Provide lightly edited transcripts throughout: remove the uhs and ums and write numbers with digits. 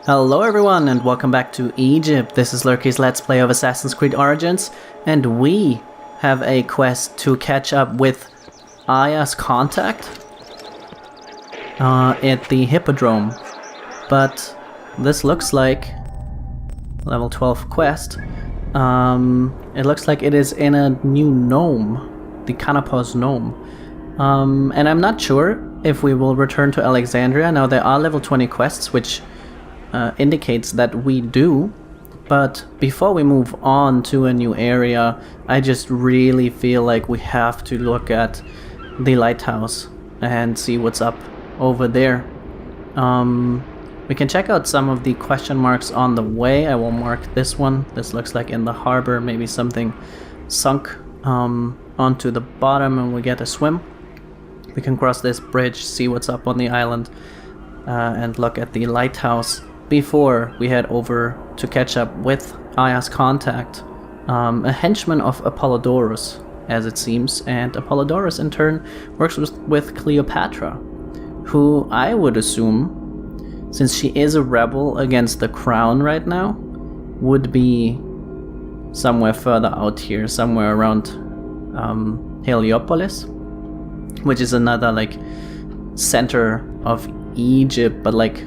Hello everyone and welcome back to Egypt. This is Lurky's Let's Play of Assassin's Creed Origins, and we have a quest to catch up with Aya's contact at the Hippodrome. But this looks like level 12 quest. It looks like it is in a new gnome, the Canopus gnome. And I'm not sure if we will return to Alexandria. Now there are level 20 quests, which indicates that we do, but before we move on to a new area, I just really feel like we have to look at the lighthouse and see what's up over there. We can check out some of the question marks on the way. I will mark this one. This looks like in the harbor, maybe something sunk onto the bottom and we get a swim. We can cross this bridge, see what's up on the island, and look at the lighthouse before we head over to catch up with Aya's contact, a henchman of Apollodorus, as it seems, and Apollodorus in turn works with Cleopatra, who I would assume, since she is a rebel against the crown right now, would be somewhere further out here, somewhere around Heliopolis, which is another like center of Egypt, but like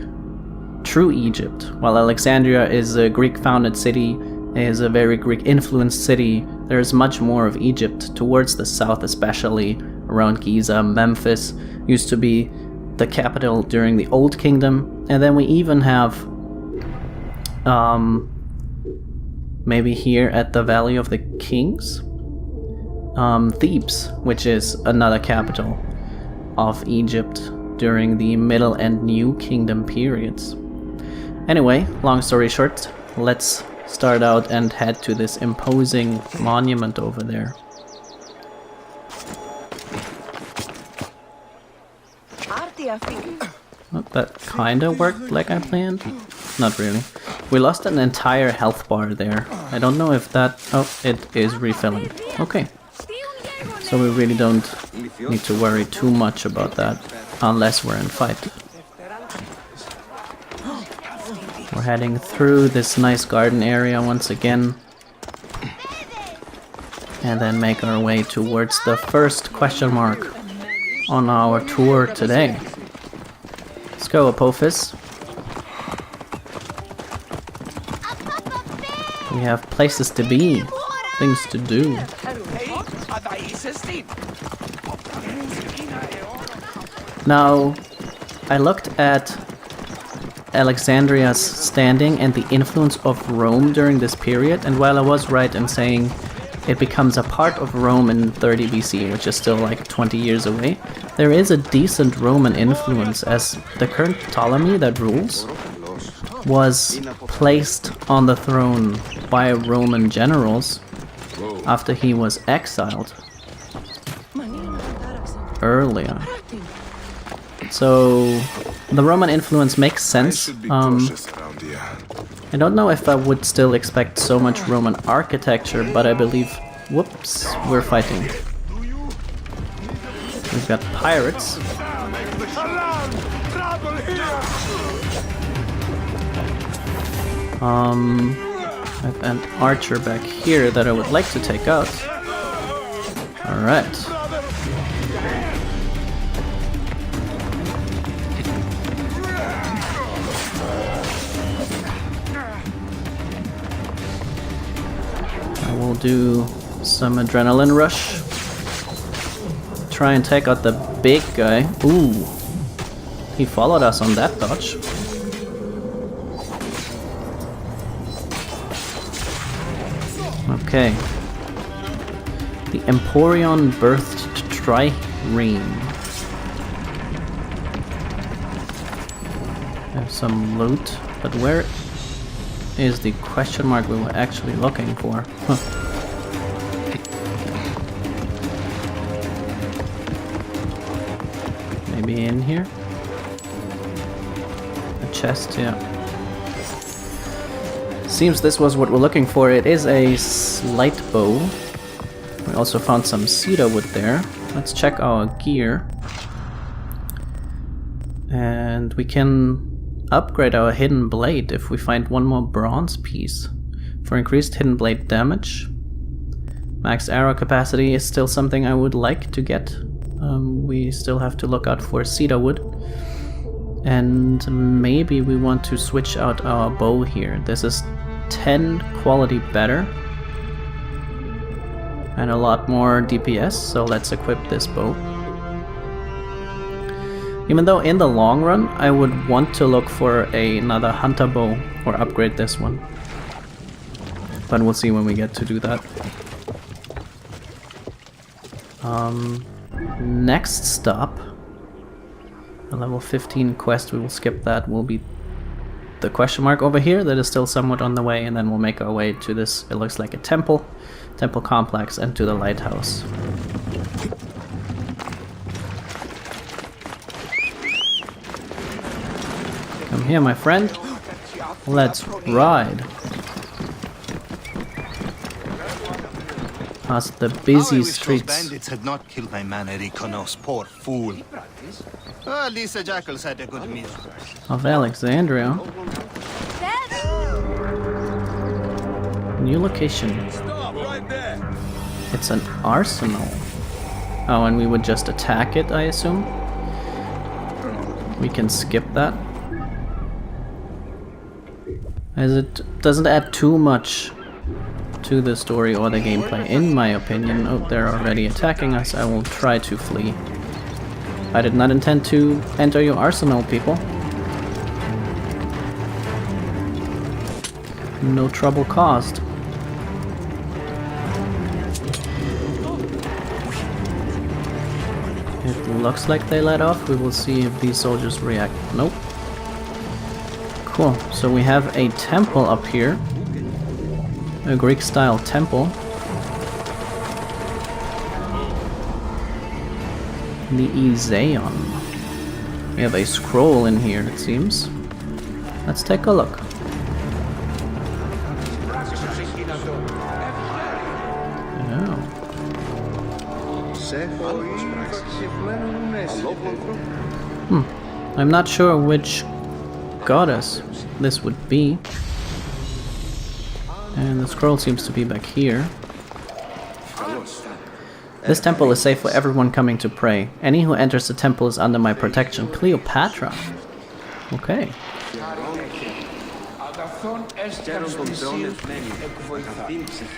true Egypt. While Alexandria is a Greek-founded city, is a very Greek-influenced city, there is much more of Egypt towards the south, especially around Giza. Memphis used to be the capital during the Old Kingdom, and then we even have maybe here at the Valley of the Kings, Thebes, which is another capital of Egypt during the Middle and New Kingdom periods. Anyway, long story short, let's start out and head to this imposing monument over there. Well, that kinda worked like I planned. Not really. We lost an entire health bar there. I don't know if that... oh, it is refilling. Okay. So we really don't need to worry too much about that, unless we're in fight. We're heading through this nice garden area once again, and then make our way towards the first question mark on our tour today. Let's go, Apophis. We have places to be, things to do. Now, I looked at Alexandria's standing and the influence of Rome during this period, and while I was right in saying it becomes a part of Rome in 30 BC, which is still like 20 years away, there is a decent Roman influence, as the current Ptolemy that rules was placed on the throne by Roman generals after he was exiled earlier. So the Roman influence makes sense. I don't know if I would still expect so much Roman architecture, but I believe... whoops, we're fighting. We've got pirates. I have an archer back here that I would like to take out. Alright. We'll do some adrenaline rush. Try and take out the big guy. Ooh, he followed us on that dodge. Okay. The Emporion birthed trireme. Have some loot, but where is the question mark we were actually looking for? Huh. Maybe in here? A chest, yeah. Seems this was what we're looking for. It is a slight bow. We also found some cedar wood there. Let's check our gear. And we can upgrade our hidden blade if we find one more bronze piece. For increased hidden blade damage. Max arrow capacity is still something I would like to get. We still have to look out for cedar wood. And maybe we want to switch out our bow here. This is 10 quality better. And a lot more DPS, so let's equip this bow. Even though in the long run I would want to look for another hunter bow or upgrade this one. But we'll see when we get to do that. Next stop, a level 15 quest, we will skip that, will be the question mark over here that is still somewhat on the way, and then we'll make our way to this, it looks like a temple complex, and to the lighthouse. Come here, my friend. Let's ride. Past the busy streets. Those bandits had not killed my man Erikonos, poor fool. At least the jackals had a good meal. Of Alexandria. New location. Stop right there. It's an arsenal. Oh, and we would just attack it, I assume? We can skip that. As it doesn't add too much to the story or the gameplay, in my opinion. Oh, they're already attacking us. I will try to flee. I did not intend to enter your arsenal, people. No trouble caused. It looks like they let off. We will see if these soldiers react. Nope. Cool. So we have a temple up here. A Greek-style temple. The Iseon. We have a scroll in here, it seems. Let's take a look. I'm not sure which goddess this would be. And the scroll seems to be back here. This temple is safe for everyone coming to pray. Any who enters the temple is under my protection. Cleopatra. Okay.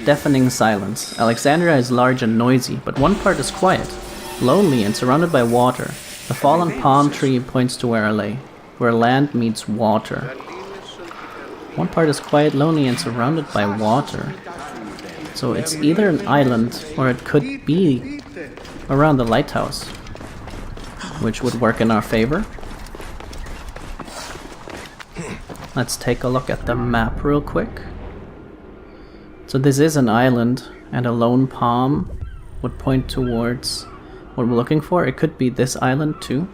Deafening silence. Alexandria is large and noisy, but one part is quiet, lonely and surrounded by water. The fallen palm tree points to where I lay, where land meets water. One part is quiet, lonely and surrounded by water. So it's either an island or it could be around the lighthouse, which would work in our favor. Let's take a look at the map real quick. So this is an island, and a lone palm would point towards what we're looking for. It could be this island too.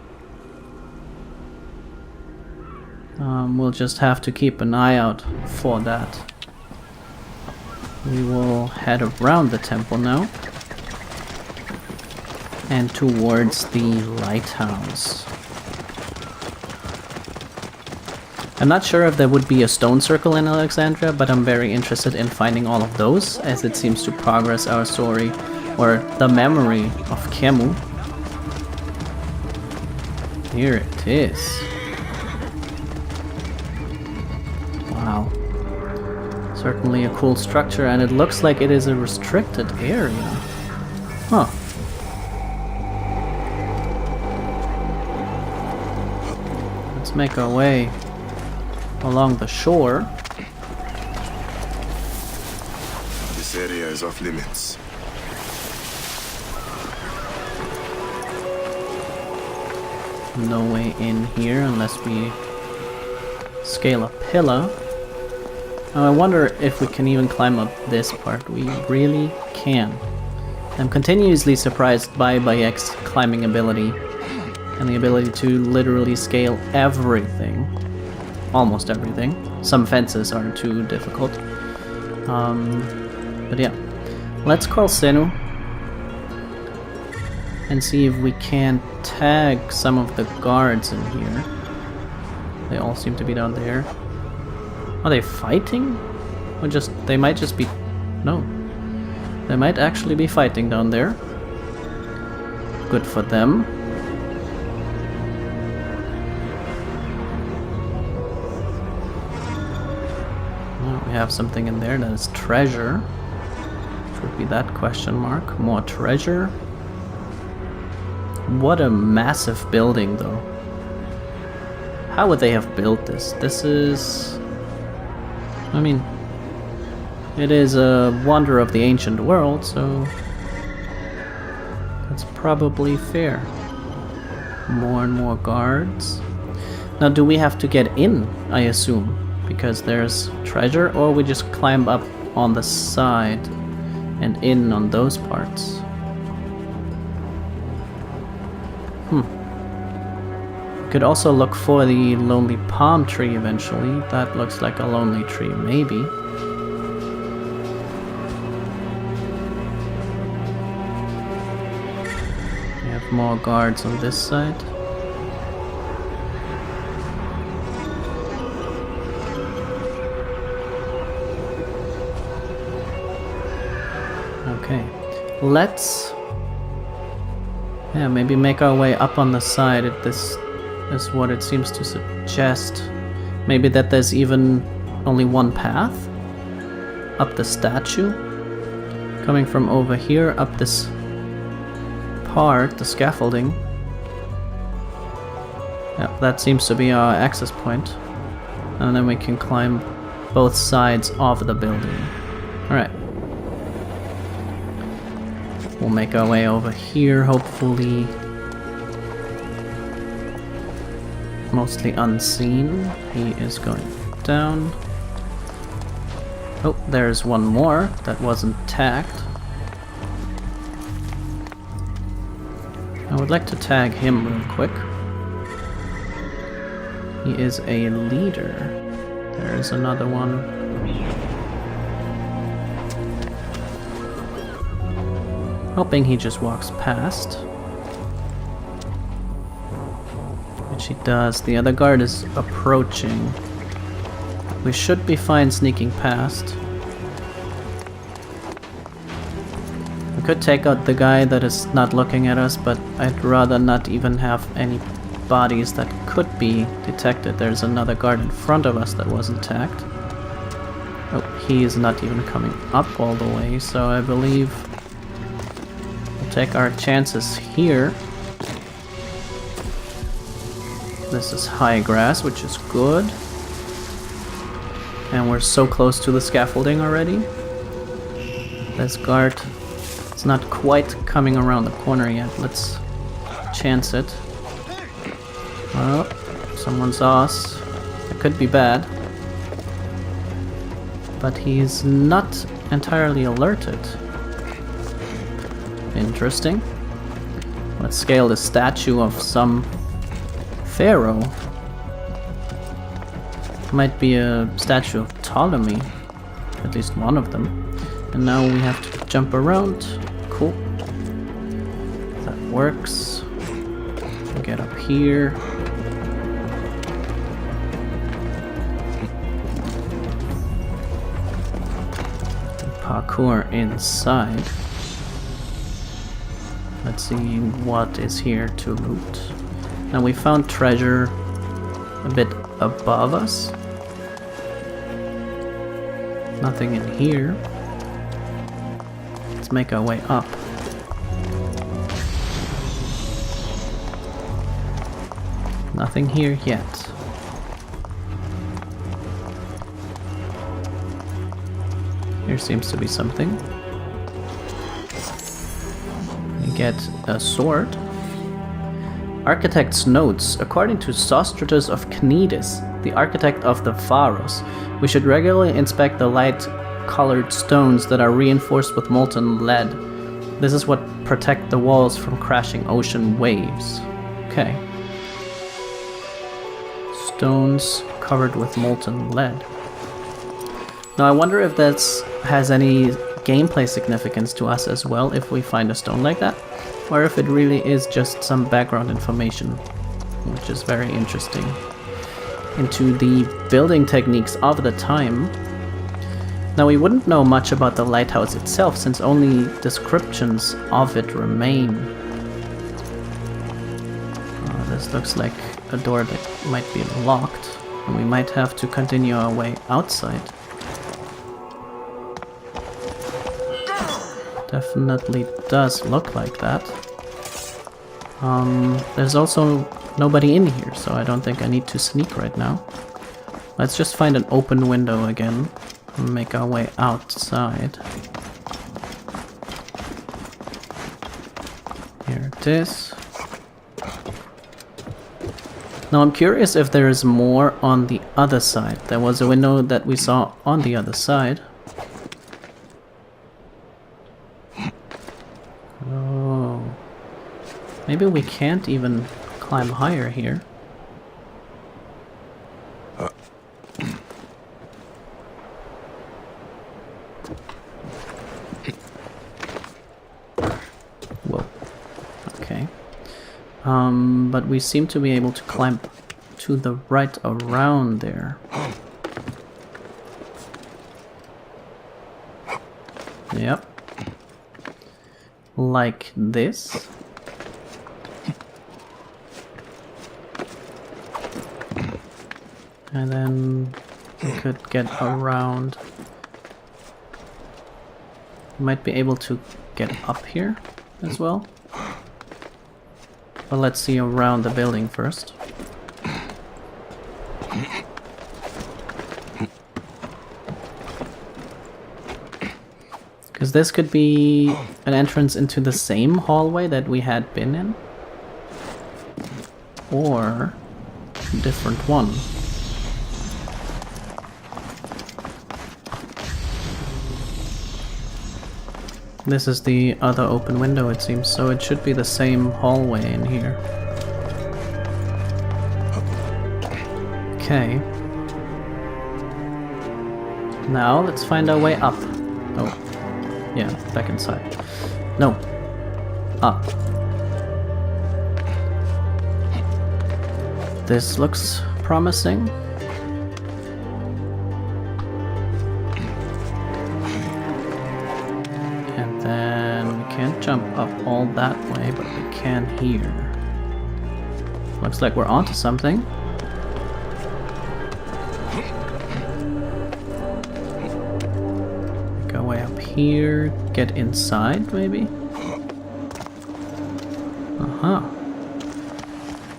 We'll just have to keep an eye out for that. We will head around the temple now and towards the lighthouse. I'm not sure if there would be a stone circle in Alexandria, but I'm very interested in finding all of those, as it seems to progress our story, or the memory of Khemu. Here it is. Wow. Certainly a cool structure, and it looks like it is a restricted area. Huh. Let's make our way along the shore. This area is off limits. No way in here unless we scale a pillar. Now I wonder if we can even climb up this part. We really can. I'm continuously surprised by Bayek's climbing ability and the ability to literally scale everything. Almost everything. Some fences are too difficult. But yeah. Let's call Senu and see if we can tag some of the guards in here. They all seem to be down there. Are they fighting? Or they might just be... No. They might actually be fighting down there. Good for them. Oh, we have something in there that is treasure. Which would be that question mark. More treasure. What a massive building, though. How would they have built this? This is... I mean... It is a wonder of the ancient world, so... That's probably fair. More and more guards. Now, do we have to get in, I assume? Because there's treasure, or we just climb up on the side and in on those parts? Could also look for the lonely palm tree eventually. That looks like a lonely tree, maybe. We have more guards on this side. Okay, let's... Yeah, maybe make our way up on the side. This is what it seems to suggest. Maybe that there's even only one path up the statue. Coming from over here, up this part, the scaffolding. Yep, that seems to be our access point. And then we can climb both sides of the building. Alright. We'll make our way over here, hopefully. Mostly unseen. He is going down. Oh, there's one more that wasn't tagged. I would like to tag him real quick. He is a leader. There's another one. Hoping he just walks past. Which he does. The other guard is approaching. We should be fine sneaking past. We could take out the guy that is not looking at us, but I'd rather not even have any bodies that could be detected. There's another guard in front of us that wasn't tagged. Oh, he is not even coming up all the way, so I believe we'll take our chances here. This is high grass, which is good. And we're so close to the scaffolding already. This guard is not quite coming around the corner yet. Let's chance it. Oh, someone saw us. It could be bad. But he's not entirely alerted. Interesting. Let's scale the statue of some pharaoh. Might be a statue of Ptolemy. At least one of them. And now we have to jump around. Cool. That works. Get up here. Parkour inside. Let's see what is here to loot. Now we found treasure a bit above us. Nothing in here. Let's make our way up. Nothing here yet. Here seems to be something. We get a sword. Architect's notes. According to Sostratus of Cnidus, the architect of the Pharos, we should regularly inspect the light-colored stones that are reinforced with molten lead. This is what protect the walls from crashing ocean waves. Okay. Stones covered with molten lead. Now I wonder if that has any gameplay significance to us as well if we find a stone like that, or if it really is just some background information, which is very interesting. into the building techniques of the time. Now, we wouldn't know much about the lighthouse itself since only descriptions of it remain. This looks like a door that might be locked, and we might have to continue our way outside. Definitely does look like that. There's also nobody in here, so I don't think I need to sneak right now. Let's just find an open window again and make our way outside. Here it is. Now I'm curious if there is more on the other side. There was a window that we saw on the other side. Oh. Maybe we can't even climb higher here. Whoa. Okay. But we seem to be able to climb to the right around there. Yep. Like this. And then we could get around. Might be able to get up here as well. But let's see around the building first. Because this could be an entrance into the same hallway that we had been in. Or a different one. This is the other open window, it seems, so it should be the same hallway in here. Okay. Now let's find our way up. Oh, yeah, back inside. No. Up. This looks promising. Jump up all that way, but we can here. Looks like we're onto something. Go way up here, get inside maybe? Uh-huh.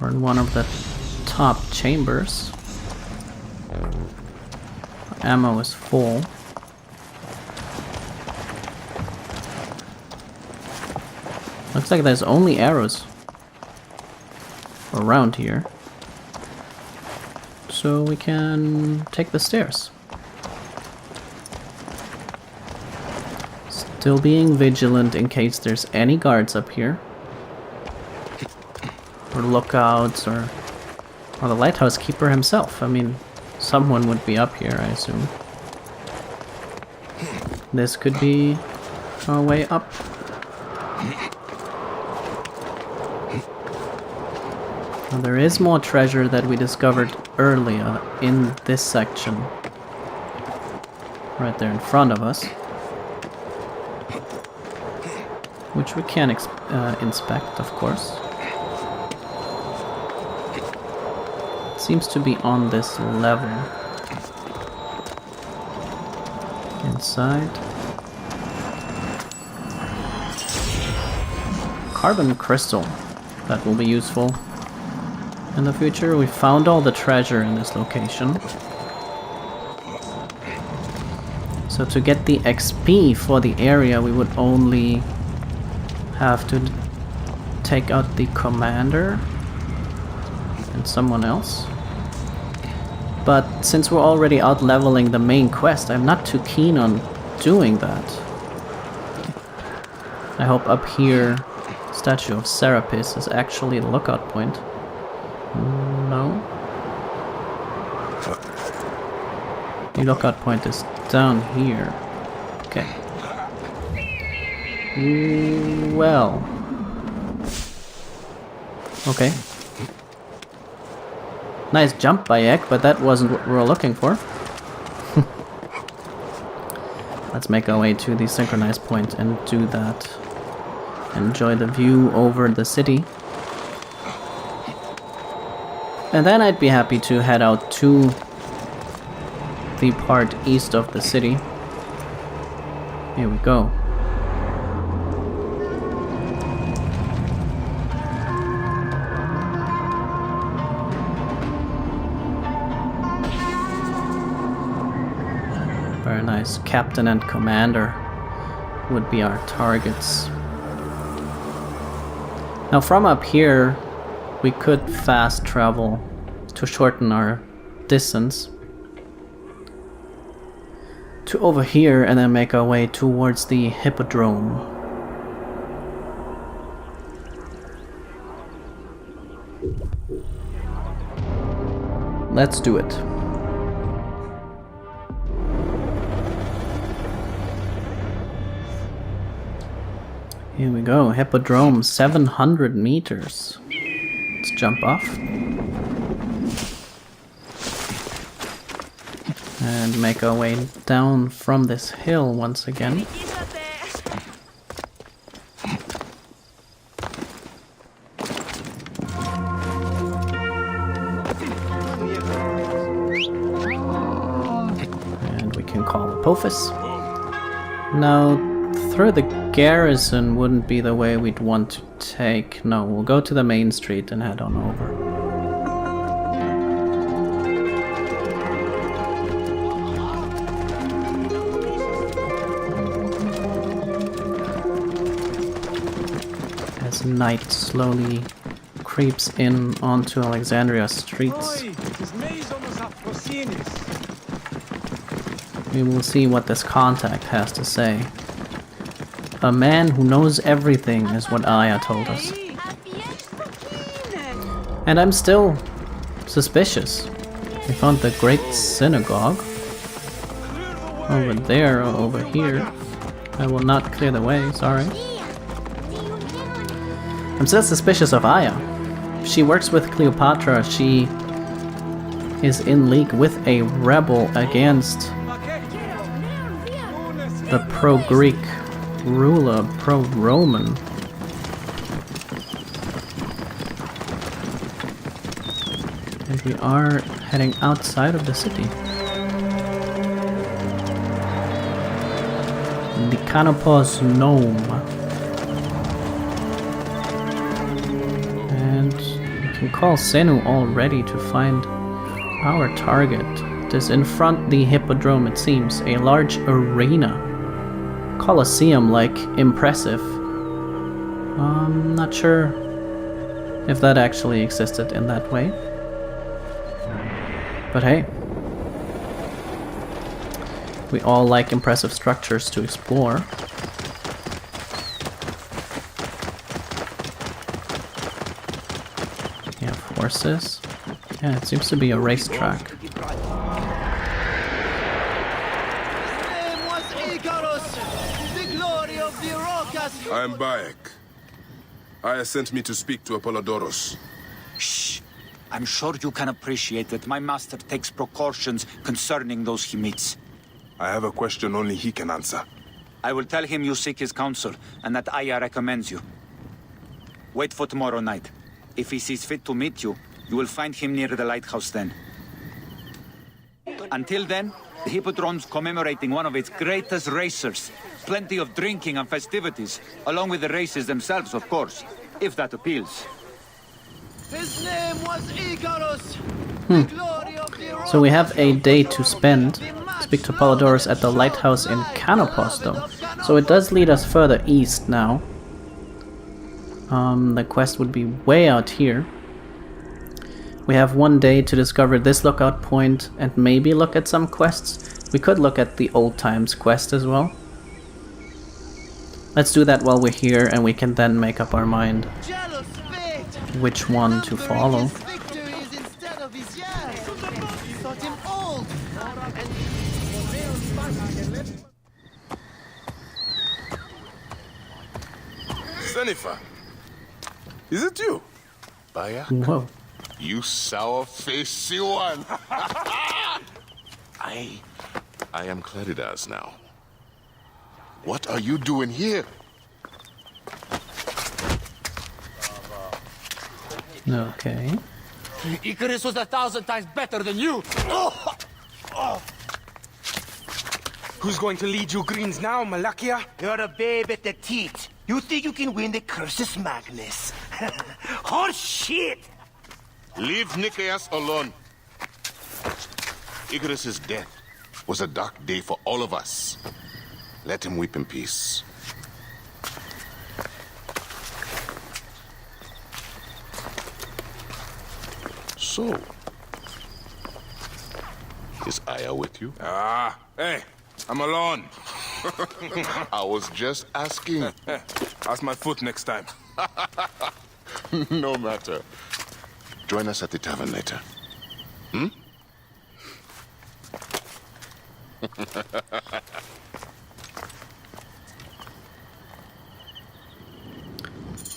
We're in one of the top chambers. Our ammo is full. Looks like there's only arrows around here. So we can take the stairs. Still being vigilant in case there's any guards up here. Or lookouts, or the lighthouse keeper himself. I mean, someone would be up here, I assume. This could be our way up. Now, there is more treasure that we discovered earlier in this section. Right there in front of us. Which we can inspect, of course. It seems to be on this level. Inside. Carbon crystal. That will be useful. In the future, we found all the treasure in this location. So to get the XP for the area, we would only have to take out the commander and someone else. But since we're already out leveling the main quest, I'm not too keen on doing that. I hope up here, statue of Serapeum is actually the lookout point. No. The lookout point is down here. Okay. Well. Nice jump by Ek, but that wasn't what we were looking for. Let's make our way to the synchronized point and do that. Enjoy the view over the city. And then I'd be happy to head out to the part east of the city. Here we go. Very nice. Captain and Commander would be our targets. Now from up here, we could fast travel to shorten our distance to over here and then make our way towards the Hippodrome. Let's do it. Here we go, Hippodrome, 700 meters. Let's jump off. And make our way down from this hill once again. And we can call Apophis. Now, through the garrison wouldn't be the way we'd want to take. No, we'll go to the main street and head on over. As night slowly creeps in onto Alexandria streets, we will see what this contact has to say. A man who knows everything is what Aya told us. And I'm still suspicious. We found the Great Synagogue over there or over here. I will not clear the way, sorry. I'm still suspicious of Aya. She works with Cleopatra. She is in league with a rebel against the pro-Greek ruler, pro-Roman. And we are heading outside of the city. The Canopus Gnome. And we can call Senu already to find our target. It is in front the Hippodrome, it seems. A large arena. Colosseum-like, impressive. Not sure if that actually existed in that way. But hey. We all like impressive structures to explore. We have horses. Yeah, it seems to be a racetrack. I am Bayek. Aya sent me to speak to Apollodorus. Shh! I'm sure you can appreciate that my master takes precautions concerning those he meets. I have a question only he can answer. I will tell him you seek his counsel, and that Aya recommends you. Wait for tomorrow night. If he sees fit to meet you, you will find him near the lighthouse then. Until then, the Hippodrome's commemorating one of its greatest racers. Plenty of drinking and festivities, along with the races themselves, of course, if that appeals. His name was Icarus. The glory of the So we have a day to spend. Speak to Apollodorus at the lighthouse in Canopus, though. So it does lead us further east now. The quest would be way out here. We have one day to discover this lookout point and maybe look at some quests. We could look at the old times quest as well. Let's do that while we're here, and we can then make up our mind which one to follow. Senifa, is it you? Bayek? Whoa. You sour-faced Siwan! I am Claridas now. What are you doing here? Okay. Icarus was 1,000 times better than you! Who's going to lead you greens now, Malakia? You're a babe at the teat. You think you can win the Cursus Magnus? Horse shit! Leave Nicaeus alone. Icarus's death was a dark day for all of us. Let him weep in peace. So, is Aya with you? Ah, hey, I'm alone. I was just asking. Ask my foot next time. No matter. Join us at the tavern later. Hmm?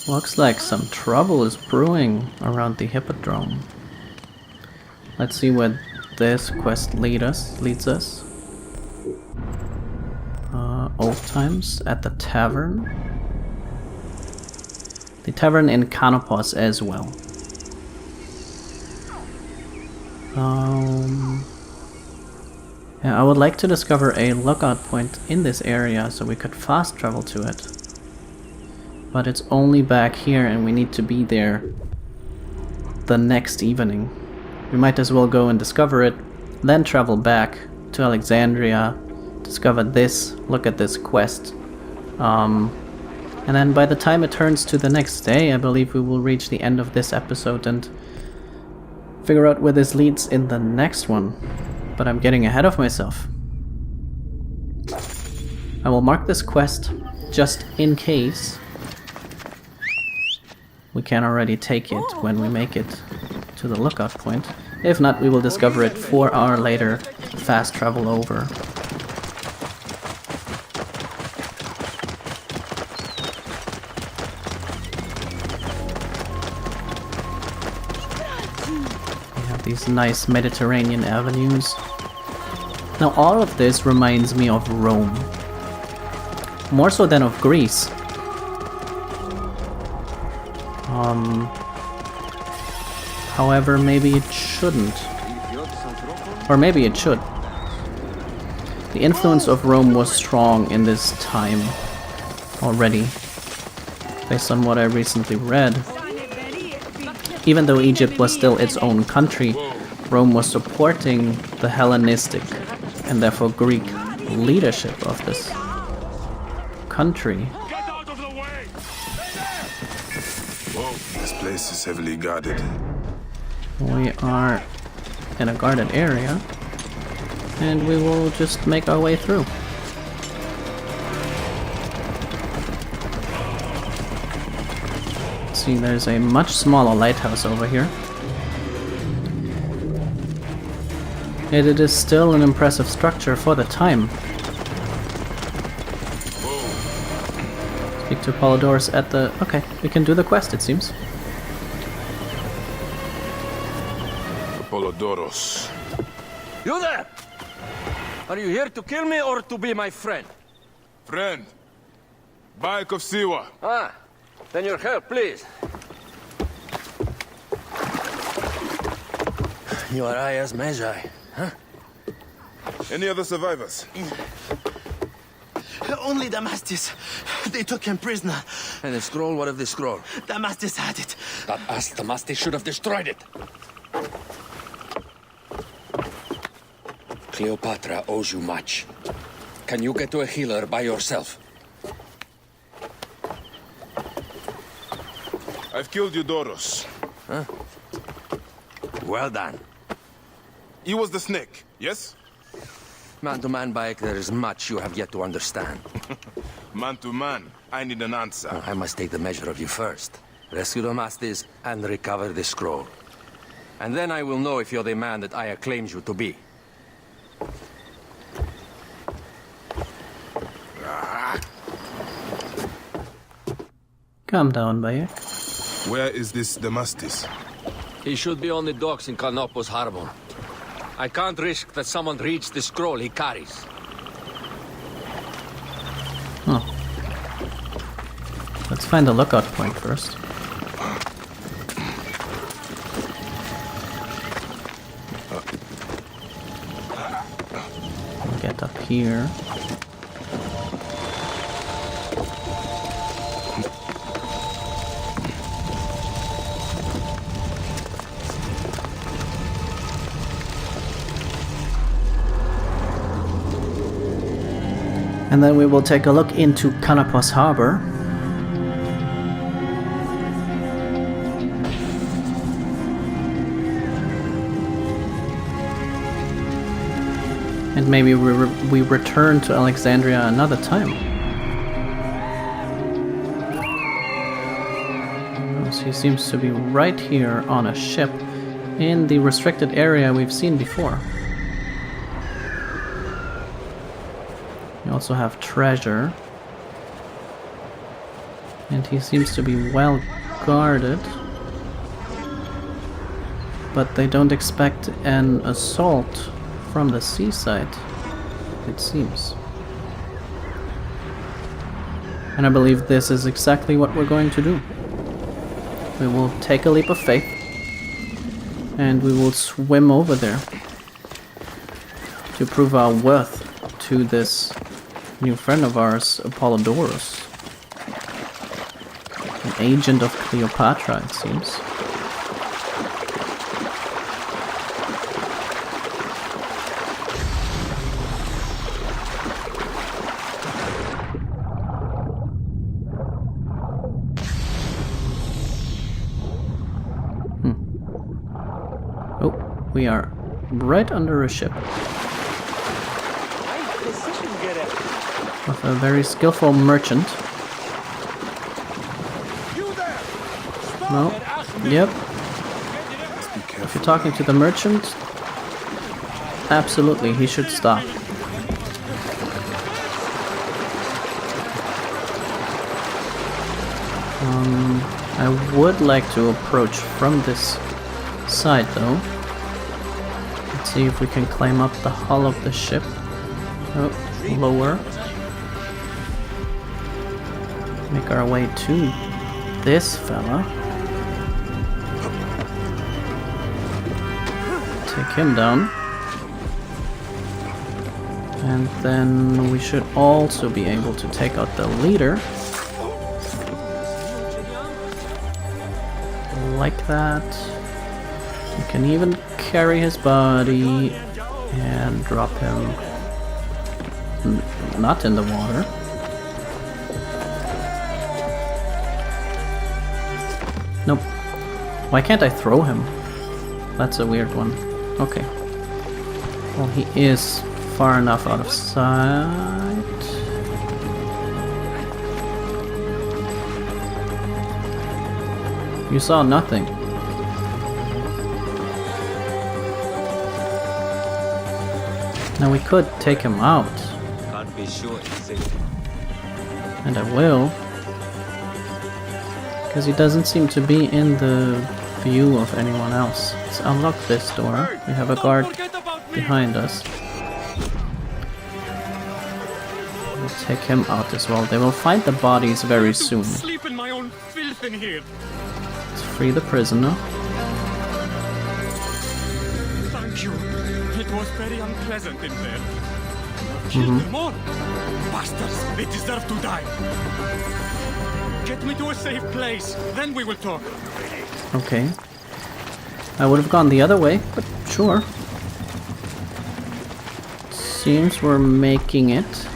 Looks like some trouble is brewing around the Hippodrome. Let's see where this quest leads us. Old times at the tavern. The tavern in Canopus as well. Yeah, I would like to discover a lookout point in this area so we could fast travel to it. But it's only back here and we need to be there the next evening. We might as well go and discover it, then travel back to Alexandria, discover this, look at this quest. And then by the time it turns to the next day, I believe we will reach the end of this episode and figure out where this leads in the next one. But I'm getting ahead of myself. I will mark this quest just in case we can already take it when we make it to the lookout point. If not, we will discover it 4 hours later, fast travel over. We have these nice Mediterranean avenues. Now all of this reminds me of Rome. More so than of Greece. However, maybe it shouldn't. Or maybe it should. The influence of Rome was strong in this time already, based on what I recently read. Even though Egypt was still its own country, Rome was supporting the Hellenistic and therefore Greek leadership of this country. This place is heavily guarded. We are in a guarded area, and we will just make our way through. See, there's a much smaller lighthouse over here. Yet it is still an impressive structure for the time. Speak to Apollodorus at the... Okay, we can do the quest, it seems. Apollodorus. You there! Are you here to kill me or to be my friend? Friend. Bayek of Siwa. Ah, then your help, please. You are Aya's Magi, huh? Any other survivors? Only Damastis. They took him prisoner. And the scroll, what of the scroll? Damastis had it. That ass Damastis should have destroyed it. Cleopatra owes you much. Can you get to a healer by yourself? I've killed Eudorus. Huh? Well done. He was the snake, yes? Man to man, Bayek, there is much you have yet to understand. Man to man, I need an answer. I must take the measure of you first. Rescue Damastis and recover the scroll. And then I will know if you're the man that Aya claims you to be. Calm down, Bayek. Where is this Damastis? He should be on the docks in Canopus Harbor. I can't risk that someone reads the scroll he carries. Oh. Let's find a lookout point first. Get up here. And then we will take a look into Canopus Harbor. And maybe we return to Alexandria another time. So he seems to be right here on a ship in the restricted area we've seen before. We also have treasure. And he seems to be well guarded. But they don't expect an assault from the seaside, it seems. And I believe this is exactly what we're going to do. We will take a leap of faith and we will swim over there to prove our worth to this new friend of ours, Apollodorus. An agent of Cleopatra, it seems. We are right under a ship with a very skillful merchant. No, yep. If you're talking to the merchant, absolutely, he should stop. I would like to approach from this side though. See if we can climb up the hull of the ship. Oh, lower. Make our way to this fella. Take him down. And then we should also be able to take out the leader. Like that. We can even carry his body and drop him not in the water. Nope. Why can't I throw him? That's a weird one. Okay. Well, he is far enough out of sight. You saw nothing. Now we could take him out. Can't be sure he's safe. And I will. Because he doesn't seem to be in the view of anyone else. Let's unlock this door. We have a guard behind us. We'll take him out as well. They will find the bodies very soon. Sleep in my own filth in here. Let's free the prisoner. Thank you. It was very unpleasant in there. Kill them all. Bastards, they deserve to die. Get me to a safe place, then we will talk. Okay. I would have gone the other way, but sure. Seems we're making it.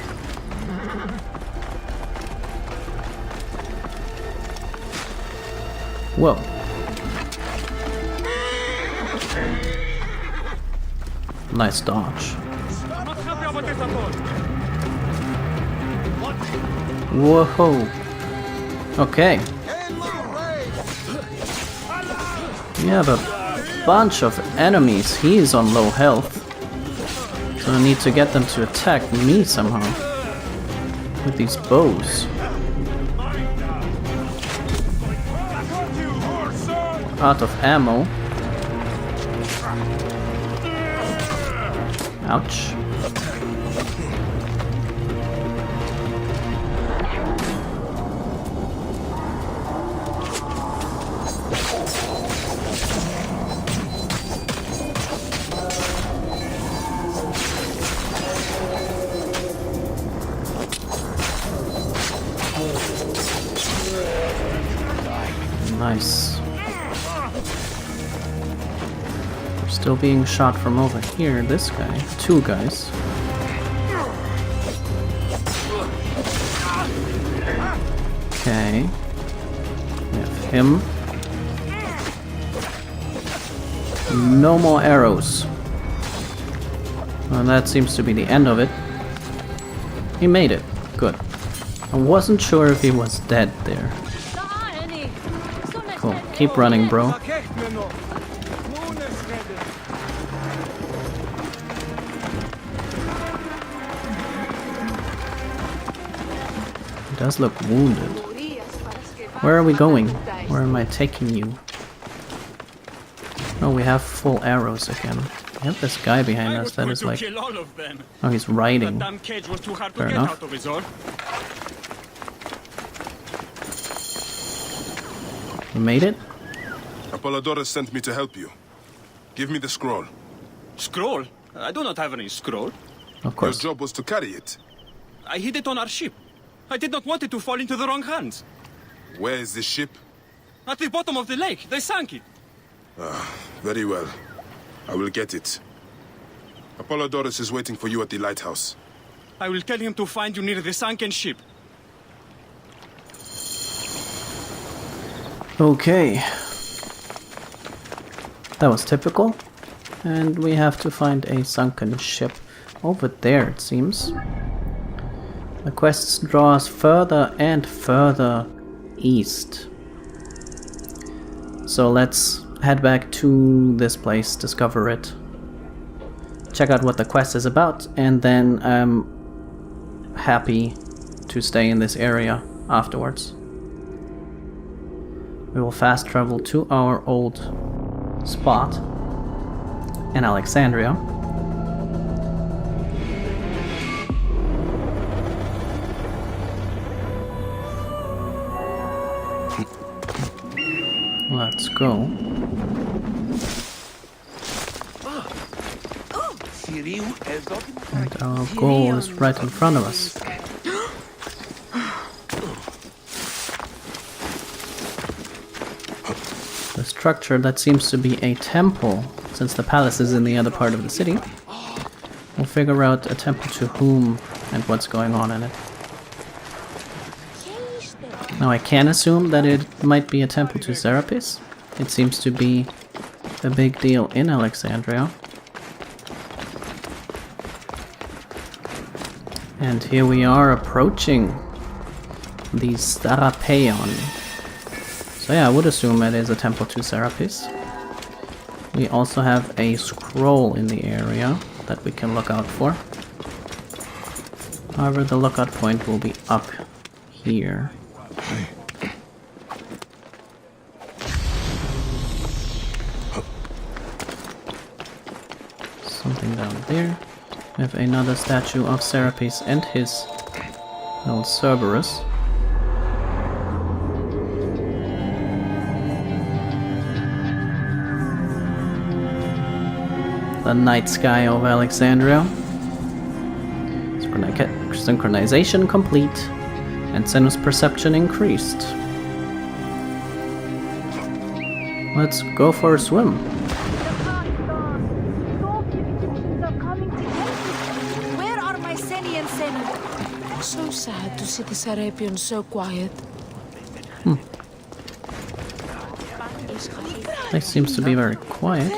Whoa. Nice dodge. I'm not happy about this at all. Whoa. Okay. We have a bunch of enemies. He's on low health. So I need to get them to attack me somehow. With these bows. Out of ammo. Ouch. Nice. We're still being shot from over here. This guy. Two guys. Okay. We have him. No more arrows. Well, that seems to be the end of it. He made it. Good. I wasn't sure if he was dead there. Cool. Keep running, bro. He does look wounded. Where are we going? Where am I taking you? Oh, we have full arrows again. We have this guy behind us that is like... Oh, he's riding. Fair enough. We made it? Apollodorus sent me to help you. Give me the scroll. Scroll? I do not have any scroll. Of Your course. job was to carry it. I hid it on our ship. I did not want it to fall into the wrong hands. Where is the ship? At the bottom of the lake, they sank it. Very well. I will get it. Apollodorus is waiting for you at the lighthouse. I will tell him to find you near the sunken ship. Okay. That was typical. And we have to find a sunken ship. Over there, it seems. The quest draws us further and further east. So let's head back to this place, discover it, check out what the quest is about, and then I'm happy to stay in this area afterwards. We will fast travel to our old spot in Alexandria. Let's go. And our goal is right in front of us. The structure that seems to be a temple, since the palace is in the other part of the city. We'll figure out a temple to whom and what's going on in it. Now I can assume that it might be a temple to Serapis. It seems to be a big deal in Alexandria. And here we are approaching the Serapeum. So yeah, I would assume it is a temple to Serapis. We also have a scroll in the area that we can look out for. However, the lookout point will be up here. Something down there. We have another statue of Serapis and his little Cerberus. The night sky of Alexandria. Synchronization complete, and Senus perception increased. Let's go for a swim. Where are my Seni and Senna? So sad to see the Serapeum so quiet. It seems to be very quiet.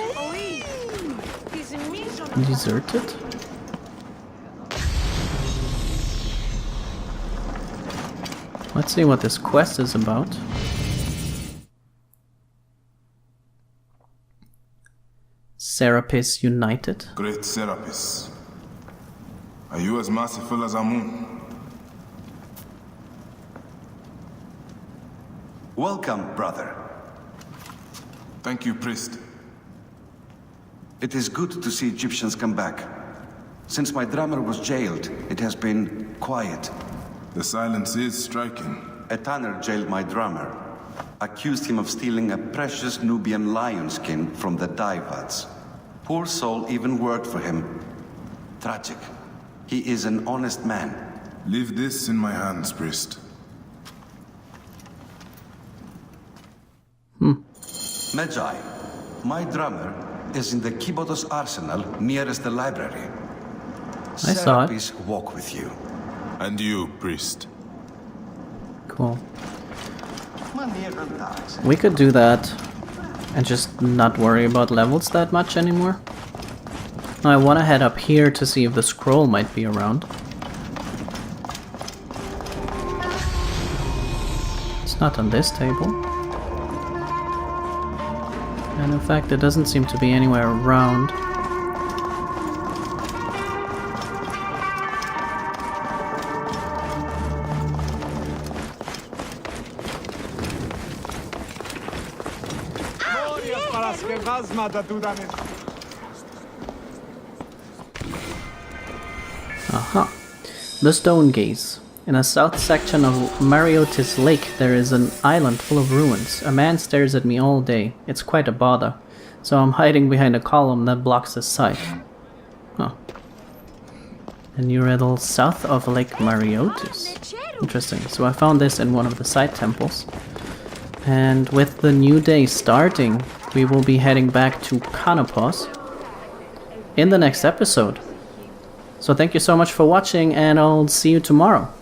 Deserted? Let's see what this quest is about. Serapis United. Great Serapis. Are you as merciful as Amun? Welcome, brother. Thank you, priest. It is good to see Egyptians come back. Since my drummer was jailed, it has been quiet. The silence is striking. A tanner jailed my drummer. Accused him of stealing a precious Nubian lion skin from the dye vats. Poor soul even worked for him. Tragic. He is an honest man. Leave this in my hands, priest. Medjay, my drummer is in the Kibotos arsenal nearest the library. I saw it. Serapis walk with you. And you, priest. Cool. We could do that and just not worry about levels that much anymore. Now I want to head up here to see if the scroll might be around. It's not on this table. And in fact, it doesn't seem to be anywhere around. Aha. The Stone Gaze. In a south section of Mariotis Lake, there is an island full of ruins. A man stares at me all day. It's quite a bother. So I'm hiding behind a column that blocks his sight. Huh. A new riddle south of Lake Mariotis. Interesting. So I found this in one of the side temples. And with the new day starting, we will be heading back to Canopus in the next episode. So thank you so much for watching, and I'll see you tomorrow.